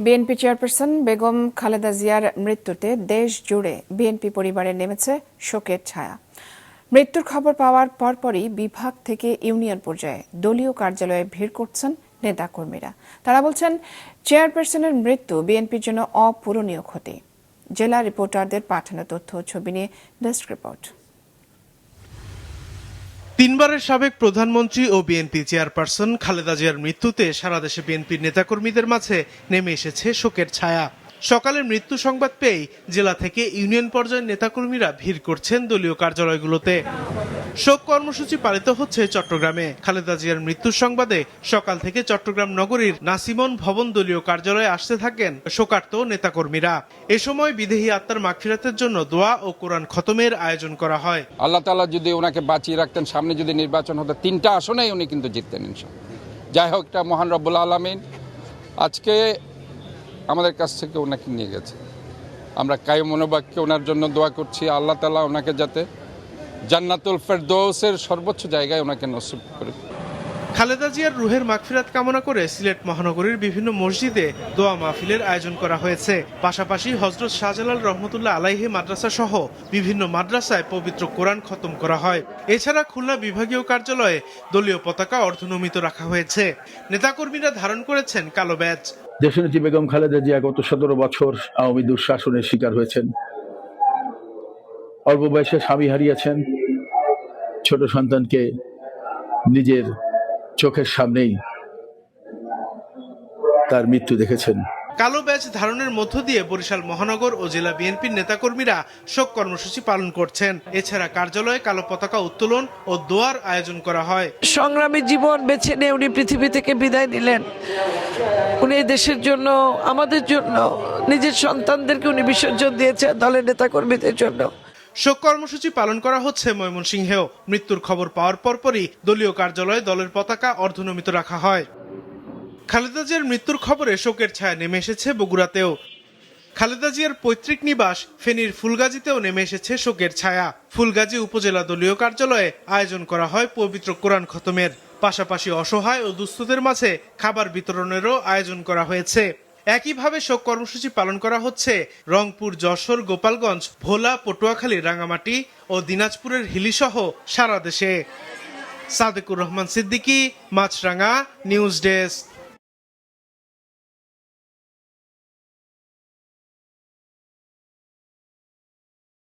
BNP chairperson Begum Khaleda জিয়ার মৃত্যুতে দেশ জুড়ে বিএনপি পরিবারে নেমেছে শোকের ছায়া। মৃত্যুর খবর পাওয়ার পরপরই বিভাগ থেকে ইউনিয়ন পর্যায়ে দলীয় কার্যালয়ে ভিড় করছেন নেতাকর্মীরা। তারা বলছেন, চেয়ারপারসনের মৃত্যু বিএনপির জন্য অপূরণীয় ক্ষতি। জেলা রিপোর্টারদের পাঠানো তথ্য ও ছবি নিয়ে ডেস্ক রিপোর্ট। তিনবারের সাবেক প্রধানমন্ত্রী ও বিএনপি চেয়ারপারসন খালেদা জিয়ার মৃত্যুতে সারা দেশে বিএনপির নেতাকর্মীদের মাঝে নেমে এসেছে শোকের ছায়া। সকালে মৃত্যু সংবাদ পেয়েই জেলা থেকে ইউনিয়ন পর্যায়ের নেতাকর্মীরা ভিড় করছেন দলীয় কার্যালয়গুলোতে। শোক কর্মসূচি পালিত হচ্ছে চট্টগ্রামে। খালেদা জিয়ার মৃত্যুর সংবাদে সকাল থেকে চট্টগ্রাম নগরীর নাসিমন ভবন দলীয় কার্যালয়ে আসতে থাকেন শোকার্ত নেতাকর্মীরা। এ সময় বিদেহী আত্মার মাগফিরাতের জন্য দোয়া ও কোরআন খতমের আয়োজন করা হয়। আল্লাহ তাআলা যদি ওনাকে বাঁচিয়ে রাখতেন, সামনে যদি নির্বাচন হতো, 3টা আসনেই উনি কিন্তু জিততেন ইনশাআল্লাহ। যাই হোক, এটা মহান রব্বুল আলামিন আজকে আমাদের কাছ থেকে ওনাকে নিয়ে গেছে। আমরা কায়ম মনোবাক্যে ওনার জন্য দোয়া করছি, আল্লাহ তাআলা ওনাকে যাতে জান্নাতুল ফেরদৌসের সর্বোচ্চ জায়গায় ওনাকে নসিব করে। খালেদা জিয়ার রুহের মাগফিরাত কামনা করে সিলেট মহানগরীর বিভিন্ন মসজিদে দোয়া মাহফিলের আয়োজন করা হয়েছে। পাশাপাশি হযরত শাহজালাল রহমতুল্লাহ আলাইহি মাদ্রাসা সহ বিভিন্ন মাদ্রাসায় পবিত্র কোরআন খতম করা হয়। এছাড়া খুলনা বিভাগীয় কার্যালয়ে দলীয় পতাকা অর্ধনমিত রাখা হয়েছে। নেতাকর্মীরা ধারণ করেছেন কালো ব্যাজ। দেশনেত্রী বেগম খালেদা জিয়া গত 17 বছর আওয়ামী দুঃশাসনের শিকার হয়েছেন। অল্প বয়সে স্বামী হারিয়েছেন, ছোট সন্তানকে নিজের চোখের সামনেই তার মৃত্যু দেখেছেন। কালো ব্যাজ ধারণের মধ্য দিয়ে বরিশাল মহানগর ও জেলা বিএনপির নেতাকর্মীরা শোক কর্মসূচি পালন করছেন। এছাড়া কার্যালয়ে কালো পতাকা উত্তোলন ও দোয়ার আয়োজন করা হয়। সংগ্রামী জীবন বেছে নিয়ে উনি পৃথিবী থেকে বিদায় নিলেন। উনি দেশের জন্য, আমাদের জন্য, নিজের সন্তানদেরকে উনি বিসর্জন দিয়েছেন দলের নেতাকর্মীদের জন্য। শোক কর্মসূচি পালন করা হচ্ছে ময়মনসিংহেও। মৃত্যুর খবর পাওয়ার পরপরই দলীয় কার্যালয়ে দলের পতাকা অর্ধনমিত রাখা হয়। খালেদা জিয়ার মৃত্যুর খবরে শোকের ছায়া নেমে এসেছে বগুড়াতেও। খালেদা জিয়ার পৈতৃক নিবাস ফেনীর ফুলগাজীতেও নেমে এসেছে শোকের ছায়া। ফুলগাজী উপজেলা দলীয় কার্যালয়ে আয়োজন করা হয় পবিত্র কোরআন খতমের। পাশাপাশি অসহায় ও দুস্থদের মাঝে খাবার বিতরণেরও আয়োজন করা হয়েছে। একইভাবে শোক কর্মসূচি পালন করা হচ্ছে রংপুর, যশোর, গোপালগঞ্জ, ভোলা, পটুয়াখালী, রাঙামাটি ও দিনাজপুরের হিলিসহ সারা দেশে। সাদেকুর রহমান সিদ্দিকী, মাছরাঙা, নিউজ ডেস্ক।